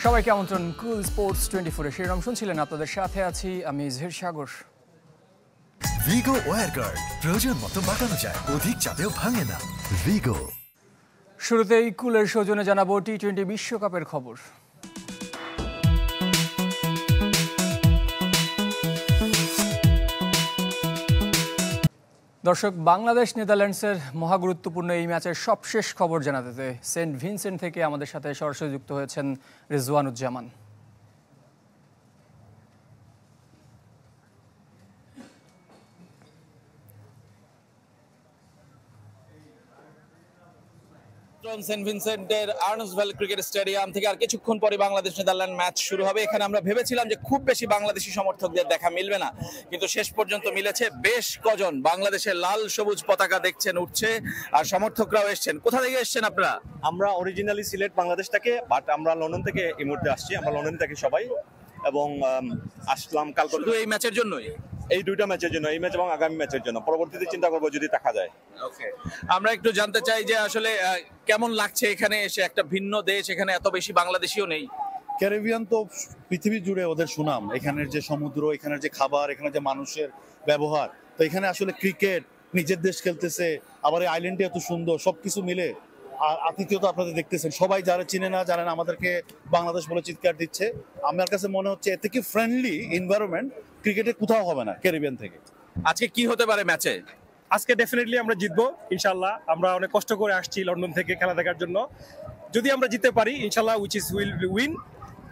সবাইকে আমন্ত্রণ কুল স্পোর্টস 24 এর শিরোনাম শুনছিলেন, আপনাদের সাথে আছি আমি ইজহির সাগর। ভিগো ওয়্যার গার্ড প্রয়োজন মতো বাঁকানো যায়, অধিক চাপেও ভাঙে না। ভিগো। শুরুতেই কুলের সৌজন্যে জানাবো টি-20 বিশ্বকাপের খবর। দর্শক, বাংলাদেশ নেদারল্যান্ডসের মহাগুরুত্বপূর্ণ এই ম্যাচের সবশেষ খবর জানাতে সেন্ট ভিনসেন্ট থেকে আমাদের সাথে সরাসরি যুক্ত হয়েছেন রেজওয়ানুজ্জামান। সেন্ট ভিনসেন্টের আর্নস্ট ভ্যালি ক্রিকেট স্টেডিয়াম থেকে আর কিছুক্ষণ পরে বাংলাদেশ নেদারল্যান্ড ম্যাচ শুরু হবে। এখানে আমরা ভেবেছিলাম যে খুব বেশি বাংলাদেশি সমর্থকদের দেখা মিলবে না, কিন্তু শেষ পর্যন্ত মিলেছে। বেশ কজন বাংলাদেশের লাল সবুজ পতাকা দেখছেন উঠছে, আর সমর্থকরাও এসছেন। কোথা থেকে এসছেন আপনারা? আমরা অরিজিনালি সিলেট বাংলাদেশ থেকে, বাট আমরা লন্ডন থেকে এই মুহূর্তে আসছি। আমরা লন্ডন থেকে সবাই, এবং আসলাম কাল শুধু এই ম্যাচের জন্যই, এই দুইটা ম্যাচের জন্য, এই ম্যাচ এবং আগামী ম্যাচের জন্য। পরবর্তীতে চিন্তা করবো যদি দেখা যায়। ওকে, আমরা একটু জানতে চাই যে আসলে কেমন লাগছে এখানে এসে? একটা ভিন্ন দেশ, এখানে এত বেশি বাংলাদেশিও নেই। ক্যারিবিয়ান তো পৃথিবী জুড়ে ওদের সুনাম। এখানের যে সমুদ্র, এখানের যে খাবার, এখানে যে মানুষের ব্যবহার, তো এখানে আসলে ক্রিকেট, নিজের দেশ খেলতেছে, আবার এই আইল্যান্ডে এত সুন্দর, সবকিছু মিলে। আর আতিথ্যতা আপনাদের দেখতেছেন, সবাই যারা চিনে না জানেন আমাদেরকে বাংলাদেশ বলে চিৎকার দিচ্ছে। আমার কাছে মনে হচ্ছে এতে কি ফ্রেন্ডলি এনভায়রনমেন্ট ক্রিকেটে কোথাও হবে না ক্যারিবিয়ান থেকে। আজকে কি হতে পারে ম্যাচে? আজকে ডেফিনেটলি আমরা জিতবো ইনশাল্লাহ। আমরা অনেক কষ্ট করে আসছি লন্ডন থেকে খেলা দেখার জন্য। যদি আমরা জিততে পারি ইনশাল্লাহ, উইচ ইজ উইল উইন,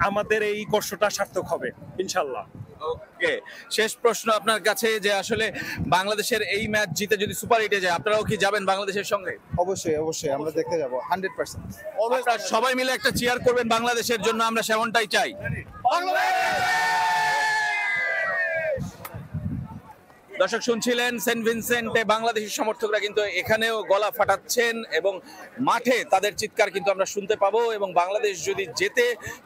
আমাদের এই কষ্টটা সার্থক হবে ইনশাল্লাহ। ওকে, শেষ প্রশ্ন আপনার কাছে, যে আসলে বাংলাদেশের এই ম্যাচ জিতে যদি সুপার 8-এ যায়, আপনারাও কি যাবেন বাংলাদেশের সঙ্গে? অবশ্যই অবশ্যই আমরা দেখতে যাবো 100%। আপনারা সবাই মিলে একটা চিয়ার করবেন বাংলাদেশের জন্য, আমরা সেমনটাই চাই। দর্শক শুনছিলেন, সেন্ট ভিনসেন্টে বাংলাদেশি সমর্থকরা কিন্তু এখানেও গলা ফাটাচ্ছেন এবং মাঠে তাদের চিৎকার কিন্তু আমরা শুনতে পাবো, এবং বাংলাদেশ যদি যেতে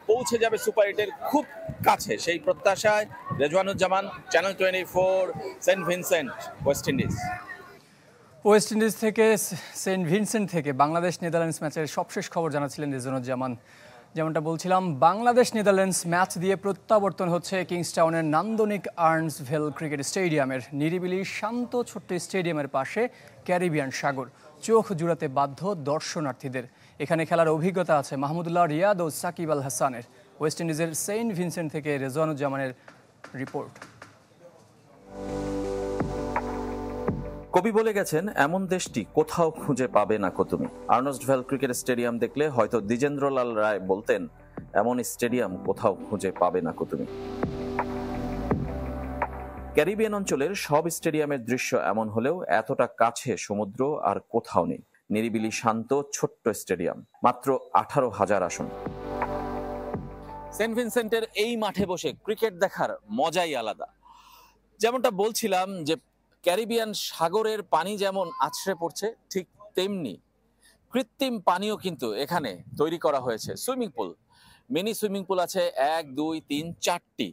পৌঁছে যাবে সুপার 8-এর খুব কাছে, সেই প্রত্যাশায় Rezwanuzzaman, channel 24, Saint Vincent, West Indies. West Indies থেকে, সেন্ট ভিনসেন্ট থেকে বাংলাদেশ নেদারল্যান্ডস ম্যাচের সবশেষ খবর জানাচ্ছিলেন রেজওয়ানুজ্জামান। যেমনটা বলছিলাম, বাংলাদেশ নেদারল্যান্ডস ম্যাচ দিয়ে প্রত্যাবর্তন হচ্ছে কিংস্টাউনের নান্দনিক আর্নস্ট ভ্যালি ক্রিকেট স্টেডিয়ামের। নিরিবিলি শান্ত ছোট্ট স্টেডিয়ামের পাশে ক্যারিবিয়ান সাগর, চোখ জুড়াতে বাধ্য দর্শনার্থীদের। এখানে খেলার অভিজ্ঞতা আছে মাহমুদুল্লাহ রিয়াদ ও সাকিব আল হাসানের। ওয়েস্ট ইন্ডিজের সেন্ট ভিনসেন্ট থেকে রেজওয়ানুজ্জামানের রিপোর্ট। কবি বলে গেছেন, এমন দেশটি কোথাও খুঁজে পাবে না কো তুমি। আর্নস্ট ভ্যালি ক্রিকেট স্টেডিয়াম দেখলে হয়তো দ্বিজেন্দ্রলাল রায় বলতেন, এমন স্টেডিয়াম কোথাও খুঁজে পাবে না কো তুমি। ক্যারিবিয়ান অঞ্চলের সব স্টেডিয়ামের দৃশ্য এমন হলেও এতটা কাছে সমুদ্র আর কোথাও নেই। নিরিবিলি শান্ত ছোট্ট স্টেডিয়াম, মাত্র 18,000 আসন। সেন্ট ভিনসেন্টের এই মাঠে বসে ক্রিকেট দেখার মজাই আলাদা। যেমনটা বলছিলাম যে ক্যারিবিয়ান সাগরের পানি যেমন আছড়ে পড়ছে, ঠিক তেমনি কৃত্রিম পানিও কিন্তু এখানে তৈরি করা হয়েছে। Swimming pool, mini swimming pool আছে 1, 2, 3, 4টি,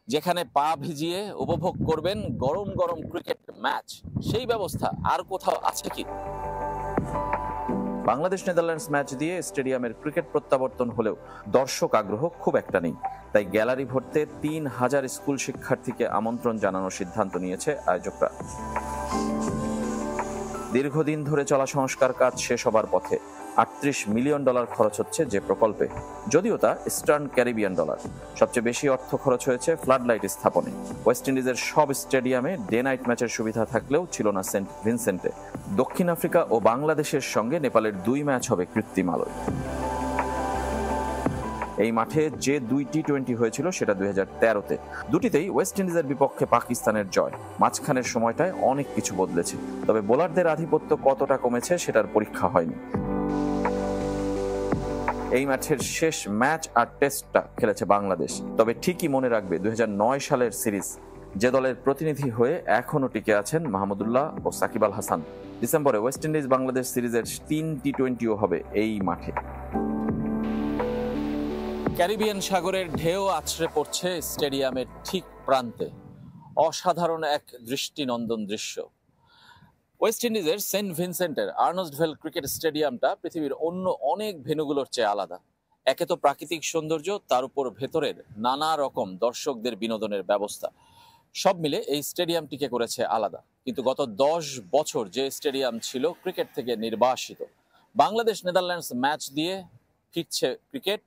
যেখানে পা ভিজিয়ে উপভোগ করবেন গরম গরম ক্রিকেট ম্যাচ। সেই ব্যবস্থা আর কোথাও আছে কি? বাংলাদেশ নেদারল্যান্ডস ম্যাচ দিয়ে স্টেডিয়ামের ক্রিকেট প্রত্যাবর্তন হলেও দর্শক আগ্রহ খুব একটা নেই। তাই গ্যালারি ভরতে 3,000 স্কুল শিক্ষার্থীকে আমন্ত্রণ জানানোর সিদ্ধান্ত নিয়েছে আয়োজকরা। দীর্ঘদিন ধরে চলা সংস্কার কাজ শেষ হবার পথে। $38 মিলিয়ন খরচ হচ্ছে যে প্রকল্পে, যদিও তা ইস্টার্ন ক্যারিবিয়ান ডলার। সবচেয়ে বেশি অর্থ খরচ হয়েছে ফ্লাড লাইট স্থাপনে। ওয়েস্ট ইন্ডিজের সব স্টেডিয়ামে ডে নাইট ম্যাচের সুবিধা থাকলেও ছিল না সেন্ট ভিনসেন্টে। দক্ষিণ আফ্রিকা ও বাংলাদেশের সঙ্গে নেপালের 2 ম্যাচ হবে কৃত্রিম আলোয়। এই মাঠে যে 2 টি-20 হয়েছিল সেটা 2013-তে। দুটিতেই ওয়েস্ট ইন্ডিজের বিপক্ষে পাকিস্তানের জয়। মাঝখানের সময়টায় অনেক কিছু বদলেছে, তবে বোলারদের আধিপত্য কতটা কমেছে সেটার পরীক্ষা হয়নি। এই ম্যাচের শেষ ম্যাচ আর টেস্টটা খেলেছে বাংলাদেশ। তবে ঠিকই মনে রাখবে 2009 সালের সিরিজ, যে দলের প্রতিনিধি হয়ে এখনো টিকে আছেন মাহমুদুল্লাহ ও সাকিব আল হাসান। ডিসেম্বরে ওয়েস্ট ইন্ডিজ বাংলাদেশ সিরিজের 3 টি-20ও হবে এই মাঠে। ক্যারিবিয়ান সাগরের ঢেউ আছড়ে পড়ছে স্টেডিয়ামের ঠিক প্রান্তে। অসাধারণ এক দৃষ্টিনন্দন দৃশ্য। ওয়েস্ট ইন্ডিজের সেন্ট ভিনসেন্টের আর্নস্ট ভ্যালি ক্রিকেট স্টেডিয়ামটা পৃথিবীর অন্য অনেক ভেন্যুগুলোর চেয়ে আলাদা। একে তো প্রাকৃতিক সৌন্দর্য, তার উপর ভেতরের নানা রকম দর্শকদের বিনোদনের ব্যবস্থা, সব মিলে এই স্টেডিয়ামটিকে করেছে আলাদা। কিন্তু গত 10 বছর যে স্টেডিয়াম ছিল ক্রিকেট থেকে নির্বাসিত, বাংলাদেশ নেদারল্যান্ডস ম্যাচ দিয়ে ফিরছে ক্রিকেট,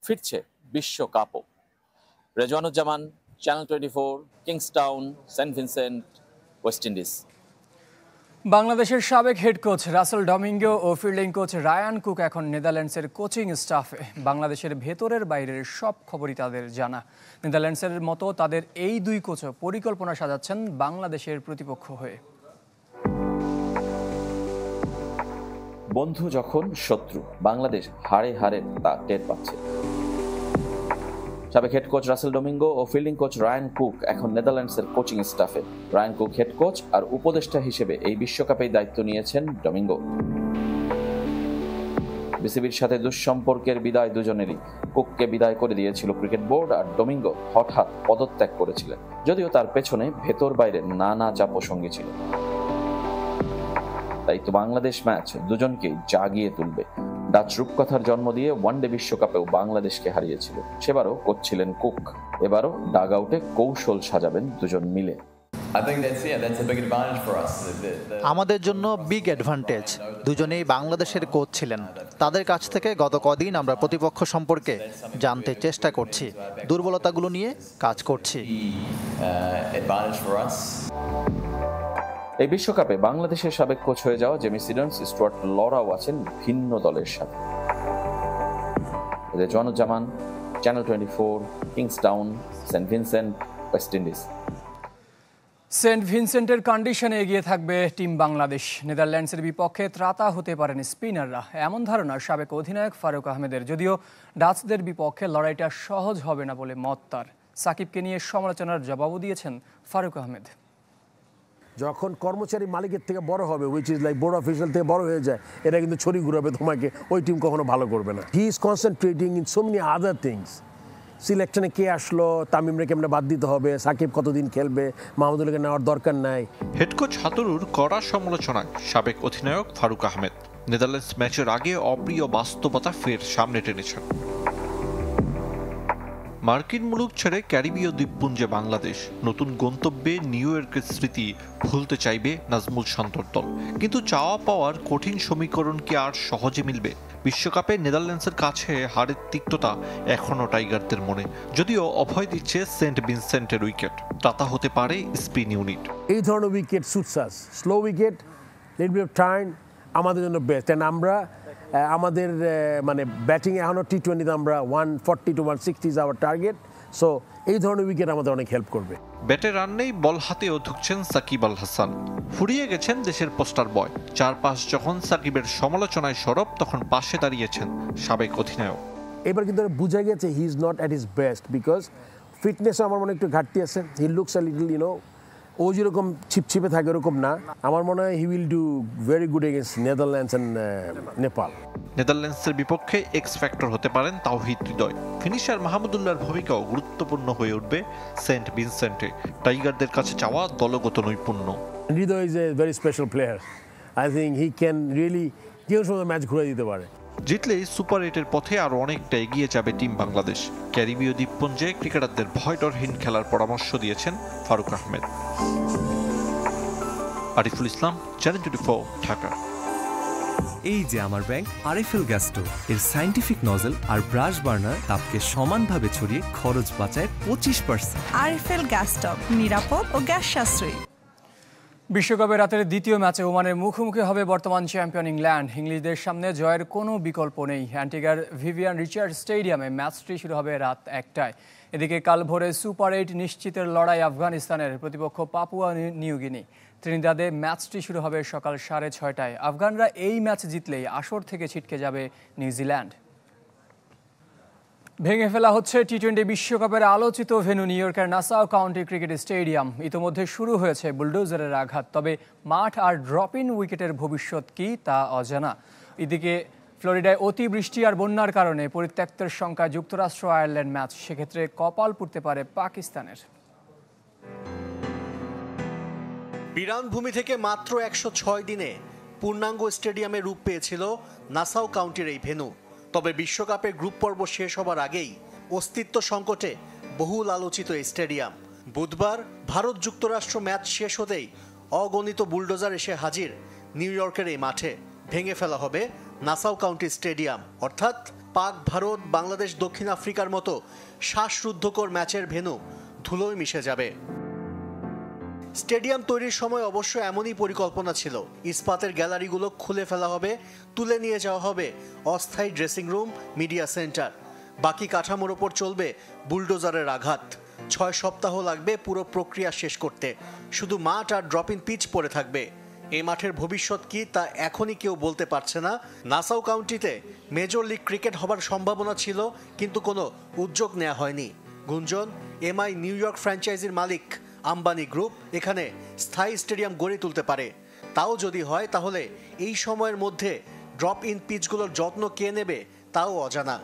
ফিরছে বিশ্বকাপও। Rezwanuzzaman, channel 24, Kingstown, Saint Vincent, West Indies. বাংলাদেশের সাবেক হেড কোচ রাসেল ডমিঙ্গো ও ফিল্ডিং কোচ রায়ান কুক এখন নেদারল্যান্ডসের কোচিং স্টাফে। বাংলাদেশের ভেতরের বাইরের সব খবরই তাদের জানা। নেদারল্যান্ডসের মতো তাদের এই দুই কোচও পরিকল্পনা সাজাচ্ছেন বাংলাদেশের প্রতিপক্ষ হয়ে। বন্ধু যখন শত্রু, বাংলাদেশ হারে হারে তা টের পাচ্ছে। সাবেক হেড কোচ রাসেল ডমিঙ্গো ও ফিল্ডিং কোচ রায়ান কুক এখন নেদারল্যান্ডসের কোচিং স্টাফে। রায়ান কুক হেড কোচ আর উপদেষ্টা হিসেবে এই বিশ্বকাপেই দায়িত্ব নিয়েছেন ডমিঙ্গো। বিসিবির সাথে দুঃসম্পর্কের বিদায় দুজনেরই। কুককে বিদায় করে দিয়েছিল ক্রিকেট বোর্ড, আর ডমিঙ্গো হঠাৎ পদত্যাগ করেছিলেন, যদিও তার পেছনে ভেতর বাইরে নানা চাপও সঙ্গী ছিল। তাই তো বাংলাদেশ ম্যাচ দুজনকেই জাগিয়ে তুলবে। ডাচ রূপকথার জন্ম দিয়ে ওয়ানডে বিশ্বকাপেও বাংলাদেশকে হারিয়েছিল, সেবারও কোচ ছিলেন কুক। এবারও ডাগ আউটে কৌশল সাজাবেন দুজন মিলে। আমাদের জন্য বিগ অ্যাডভান্টেজ। দুজনেই বাংলাদেশের কোচ ছিলেন। তাদের কাছ থেকে গত কদিন আমরা প্রতিপক্ষ সম্পর্কে জানতে চেষ্টা করছি, দুর্বলতাগুলো নিয়ে কাজ করছি। এই বিশ্বকাপে বাংলাদেশের সাবেক কোচ হয়ে যাওয়া জেমি সিডন্স, স্টুয়ার্ট লরাও আছেন ভিন্ন দলের সাথে। Rezwanuzzaman, channel 24, Kingstown, Saint Vincent, West Indies. Saint ভিনসেন্টের কন্ডিশনে এগিয়ে থাকবে টিম বাংলাদেশ। নেদারল্যান্ডসের বিপক্ষে ত্রাতা হতে পারেন স্পিনাররা, এমন ধারণা সাবেক অধিনায়ক ফারুক আহমেদের। যদিও ডাচদের বিপক্ষে লড়াইটা সহজ হবে না বলে মত তার। সাকিবকে নিয়ে সমালোচনার জবাবও দিয়েছেন ফারুক আহমেদ। যখন কর্মচারী মালিকের থেকে বড় হবে, which is like board official থেকে বড় হয়ে যায়, এটা কিন্তু ছড়ি ঘুরাবে তোমাকে, ওই টিম কখনো ভালো করবে না। He is concentrating in so many other things. সিলেকশনে কে আসলো, তামিমরে কেমনে বাদ দিতে হবে, সাকিব কতদিন খেলবে, মাহমুদুল্লাহকে নেওয়ার দরকার নাই। হেড কোচ হাতুরুর কড়া সমালোচনায় সাবেক অধিনায়ক ফারুক আহমেদ। নেদারল্যান্ডস ম্যাচের আগে অপ্রিয় বাস্তবতা ফের সামনে টেনেছেন। মার্কিন মুলুক ছেড়ে ক্যারিবীয় দ্বীপপুঞ্জে বাংলাদেশ, নতুন গন্তব্যে নিউ ইয়র্কের স্মৃতি ভুলতে চাইবে নাজমুল শান্তর দল। কিন্তু চাওয়া পাওয়ার কঠিন সমীকরণ কি আর সহজে মিলবে? বিশ্বকাপে নেদারল্যান্ডসের কাছে হারের তিক্ততা এখনও টাইগারদের মনে, যদিও অভয় দিচ্ছে সেন্ট ভিনসেন্টের উইকেট। ত্রাতা হতে পারে স্পিন ইউনিট। এই ধরনের wicket suits us. Slow wicket, little bit of time আমাদের জন্য বেস্ট। এন্ড আমরা আমাদের মানে ব্যাটিং এখনও টি20তে আমরা 140 to 160 is our target. So এই ধরনের উইকেট আমাদের অনেক হেল্প করবে। ব্যাটে রান নেই, বল হাতেও ঢুকছেন সাকিব আল হাসান। ফুরিয়ে গেছেন দেশের পোস্টার বয়। চারপাশ যখন সাকিবের সমালোচনায় সরব, তখন পাশে দাঁড়িয়েছেন সাবেক অধিনায়ক। এবার কিন্তু বোঝা গেছে he is not at his best, because ফিটনেসও আমার মনে একটু ঘাটতি আছে। হি লুকস আ লিটল ও যেরকম ছিপছিপে থাকে ওরকম না। আমার মনে হয় he will do very good against Netherlands and Nepal. নেদারল্যান্ডসের বিপক্ষে এক্স ফ্যাক্টর হতে পারেন তাওহিদ হৃদয়। ফিনিশার মাহমুদুল্লাহর ভূমিকাও গুরুত্বপূর্ণ হয়ে উঠবে সেন্ট ভিনসেন্টে। টাইগারদের কাছে চাওয়া দলগত নৈপুণ্য। Hridoy is a very special player. I think he can really কেউ সময় ম্যাচ ঘুরে দিতে পারে। জিতলেই সুপার 8-এর পথে আরও অনেকটা এগিয়ে যাবে টিম বাংলাদেশ। ক্যারিবীয় দ্বীপপুঞ্জে ক্রিকেটারদের ভয়ডরহীন খেলার পরামর্শ দিয়েছেন ফারুক আহমেদ। আরিফুল ইসলাম, চ্যানেল 24, ঢাকা। এই যে আমার ব্যাংক আরএফএল গ্যাস স্টোভ, এর সায়েন্টিফিক নজল আর ব্রাশ বার্নার তাপকে সমানভাবে ছড়িয়ে খরচ বাঁচায় 25%। আরএফএল গ্যাস স্টোভ, নিরাপদ ও গ্যাস সাশ্রয়ী। বিশ্বকাপের রাতের দ্বিতীয় ম্যাচে ওমানের মুখোমুখি হবে বর্তমান চ্যাম্পিয়ন ইংল্যান্ড। ইংলিশদের সামনে জয়ের কোনো বিকল্প নেই। অ্যান্টিগার ভিভিয়ান রিচার্ড স্টেডিয়ামে ম্যাচটি শুরু হবে রাত 1টায়। এদিকে কাল ভোরে সুপার 8 নিশ্চিতের লড়াই আফগানিস্তানের প্রতিপক্ষ পাপুয়া নিউ গিনি। ত্রিনিদাদে ম্যাচটি শুরু হবে সকাল 6:30টায়। আফগানরা এই ম্যাচ জিতলেই আসর থেকে ছিটকে যাবে নিউজিল্যান্ড। ভেঙে ফেলা হচ্ছে টি20 বিশ্বকাপের আলোচিত ভেন্যু নিউ ইয়র্কের নাসাউ কাউন্টি ক্রিকেট স্টেডিয়াম। ইতোমধ্যে শুরু হয়েছে বুলডোজারের আঘাত, তবে মাঠ আর ড্রপ ইন উইকেটের ভবিষ্যৎ কি তা অজানা। এদিকে ফ্লোরিডায় অতিবৃষ্টি আর বন্যার কারণে পরিত্যক্তের সংখ্যায় যুক্তরাষ্ট্র আয়ারল্যান্ড ম্যাচ, সেক্ষেত্রে কপাল পুড়তে পারে পাকিস্তানের। বিরানভূমি থেকে মাত্র 106 দিনে পূর্ণাঙ্গ স্টেডিয়ামে রূপ পেয়েছিল নাসাউ কাউন্টির এই ভেন্যু। তবে বিশ্বকাপের গ্রুপ পর্ব শেষ হবার আগেই অস্তিত্ব সংকটে বহুল আলোচিত এই স্টেডিয়াম। বুধবার ভারত যুক্তরাষ্ট্র ম্যাচ শেষ হতেই অগণিত বুলডোজার এসে হাজির নিউ ইয়র্কের এই মাঠে। ভেঙে ফেলা হবে নাসাউ কাউন্টি স্টেডিয়াম, অর্থাৎ পাক, ভারত, বাংলাদেশ, দক্ষিণ আফ্রিকার মতো শ্বাসরুদ্ধকর ম্যাচের ভেন্যু ধুলোয় মিশে যাবে। স্টেডিয়াম তৈরির সময় অবশ্য এমনই পরিকল্পনা ছিল। ইস্পাতের গ্যালারিগুলো খুলে ফেলা হবে, তুলে নিয়ে যাওয়া হবে অস্থায়ী ড্রেসিং রুম, মিডিয়া সেন্টার। বাকি কাঠামোর ওপর চলবে বুলডোজারের আঘাত। 6 সপ্তাহ লাগবে পুরো প্রক্রিয়া শেষ করতে। শুধু মাঠ আর ড্রপ ইন পিচ পড়ে থাকবে। এই মাঠের ভবিষ্যৎ কি তা এখনই কেউ বলতে পারছে না। নাসাউ কাউন্টিতে মেজর লিগ ক্রিকেট হবার সম্ভাবনা ছিল, কিন্তু কোনো উদ্যোগ নেওয়া হয়নি। গুঞ্জন, এমআই নিউ ইয়র্ক ফ্র্যাঞ্চাইজির মালিক আম্বানি গ্রুপ এখানে স্থায়ী স্টেডিয়াম গড়ে তুলতে পারে। তাও যদি হয়, তাহলে এই সময়ের মধ্যে ড্রপ ইন পিচগুলোর যত্ন কে নেবে তাও অজানা।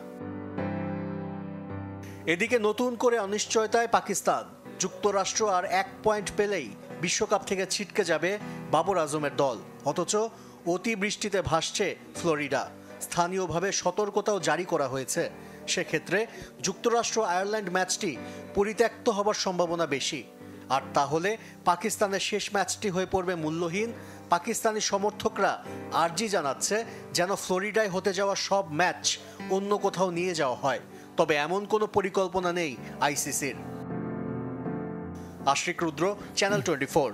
এদিকে নতুন করে অনিশ্চয়তায় পাকিস্তান। যুক্তরাষ্ট্র আর 1 পয়েন্ট পেলেই বিশ্বকাপ থেকে ছিটকে যাবে বাবর আজমের দল। অথচ অতিবৃষ্টিতে ভাসছে ফ্লোরিডা। স্থানীয়ভাবে সতর্কতাও জারি করা হয়েছে। সেক্ষেত্রে যুক্তরাষ্ট্র আয়ারল্যান্ড ম্যাচটি পরিত্যক্ত হবার সম্ভাবনা বেশি। আর তাহলে পাকিস্তানের শেষ ম্যাচটি হয়ে পড়বে মূল্যহীন। পাকিস্তানি সমর্থকরা আর্জি জানাচ্ছে যেন ফ্লোরিডায় হতে যাওয়া সব ম্যাচ অন্য কোথাও নিয়ে যাওয়া হয়। তবে এমন কোনো পরিকল্পনা নেই আইসিসির। আশিক রুদ্র, চ্যানেল 24।